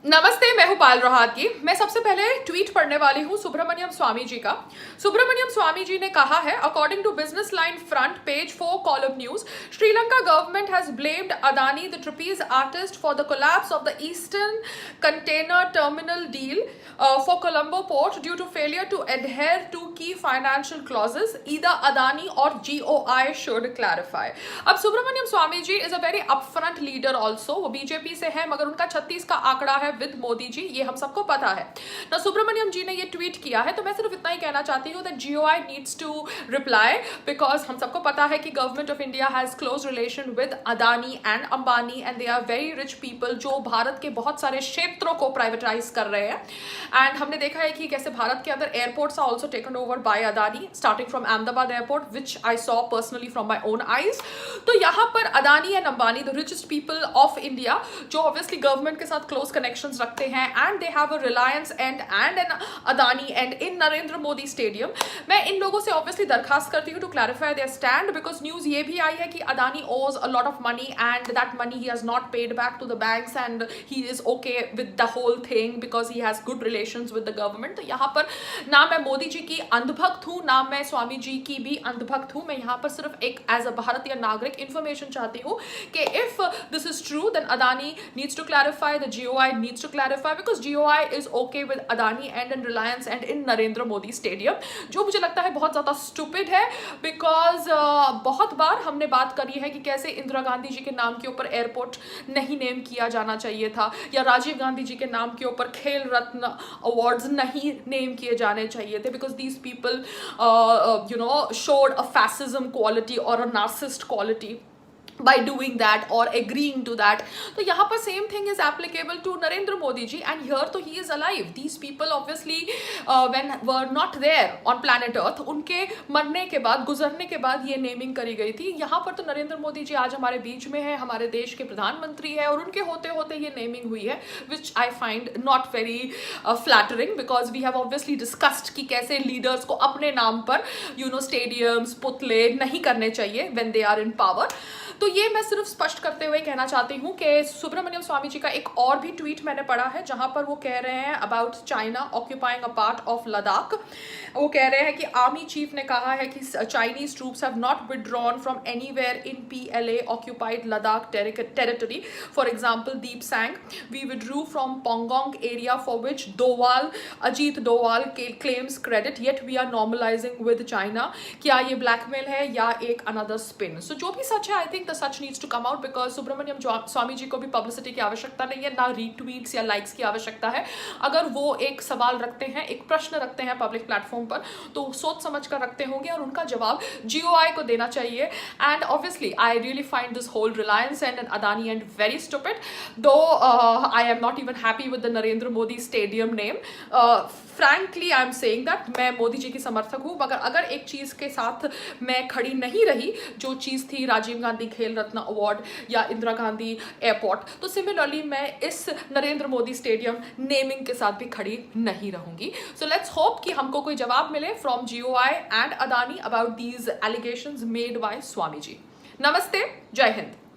नमस्ते, मैं हूं पाल रोहातगी। मैं सबसे पहले ट्वीट पढ़ने वाली हूं सुब्रमण्यम स्वामी जी का। सुब्रमण्यम स्वामी जी ने कहा है, according to business line front page 4 column news, Sri Lanka government has blamed Adani the trapeze artist for the collapse of the eastern container terminal deal for Colombo port due to failure to adhere to key financial clauses. Either Adani or GOI should clarify. अब Subramanian Swamy ji is a very upfront leader also. वो BJP से है, मगर उनका 36 का आंकड़ा है with Modi ji, ये हम सबको पता है ना। सुब्रमण्यम जी ने ये ट्वीट किया है, तो मैं सिर्फ इतना ही कहना चाहती हूँ that GOI needs to reply, because हम सबको पता है कि government of India has close relation with Adani and Ambani and they are very rich people जो भारत के बहुत सारे क्षेत्रों को प्राइवेटाइज कर रहे हैं। एंड हमने देखा है कि कैसे भारत के अंदर airports are also taken over by Adani, starting from Ahmedabad airport, which I saw personally from my own eyes. तो यहाँ पर Adani and Ambani, the richest people of India, जो ऑब्वियसली गवर्नमेंट के साथ क्लोज कनेक्शंस रखते हैं, and they have a Reliance and an Adani and in Narendra Modi stadium. मैं इन लोगों से ऑब्वियसली दरखास्त करती हूँ to clarify their stand, because news ये भी आई है कि Adani owes a lot of money and that money he has not paid back to the banks and he is okay with the whole thing because he has good relations with the government. तो यहाँ पर ना मैं मोदी जी की अंधभक्त हूँ, ना मैं स्वामी जी की भी अंधभक्त हूँ। मैं यहाँ पर सिर्फ एक एज अ भारतीय नागरिक इंफॉर्मेशन चाहती हूँ कि if this is true then Adani needs to clarify, the GOI needs to clarify, because GOI is okay with Adani and in Reliance and in Narendra Modi stadium, जो मुझे लगता है बहुत ज्यादा स्टूपिड है। बिकॉज बहुत बार हमने बात करी है कि कैसे इंदिरा गांधी जी के नाम के ऊपर एयरपोर्ट नहीं नेम किया जाना चाहिए था, या राजीव गांधी जी के नाम के ऊपर खेल रत्न अवार्ड्स नहीं नेम किए जाने चाहिए थे, because these people showed a fascism quality or a narcissist quality by doing that or agreeing to that. तो यहाँ पर same thing is applicable to Narendra Modi ji, and here तो he is alive. These people obviously when were not there on planet Earth, उनके मरने के बाद, गुजरने के बाद ये नेमिंग करी गई थी। यहाँ पर तो नरेंद्र मोदी जी आज हमारे बीच में है, हमारे देश के प्रधानमंत्री है, और उनके होते होते ये नेमिंग हुई है, which I find not very flattering, because we have obviously discussed कि कैसे लीडर्स को अपने नाम पर स्टेडियम्स, पुतले नहीं करने चाहिए when they are in power। तो ये मैं सिर्फ स्पष्ट करते हुए कहना चाहती हूँ कि सुब्रमण्यम स्वामी जी का एक और भी ट्वीट मैंने पढ़ा है, जहां पर वो कह रहे हैं about China occupying a part of Ladakh. वो कह रहे हैं कि आर्मी चीफ ने कहा है कि Chinese troops have not withdrawn from anywhere in PLA occupied Ladakh territory. For example Depsang, we withdrew from Pangong area for which Ajit Doval claims credit, yet we are normalising with China. क्या ये ब्लैकमेल है या एक another spin? सो जो भी सच है, I think the सच needs to come out, because Subramanian Swamy ji को भी पब्लिसिटी की आवश्यकता नहीं है, ना रीट्वीट्स या लाइक्स की आवश्यकता है। अगर वो एक सवाल रखते हैं, एक प्रश्न रखते हैं पब्लिक प्लेटफॉर्म पर, तो सोच समझ कर रखते होंगे और उनका जवाब जीओआई को देना चाहिए। And obviously I really find this whole Reliance and Adani and very stupid, though I am not even happy with the Narendra Modi stadium name. Frankly I am saying that मैं मोदी जी की समर्थक हूँ, मगर अगर एक चीज़ के साथ मैं खड़ी नहीं रही, जो चीज़ थी राजीव गांधी खेल रत्न अवार्ड या इंदिरा गांधी एयरपोर्ट, तो सिमिलरली मैं इस नरेंद्र मोदी स्टेडियम नेमिंग के साथ भी खड़ी नहीं रहूंगी। सो लेट्स होप कि हमको कोई जवाब मिले from GOI and Adani about these allegations made by Swamy ji. नमस्ते, जय हिंद।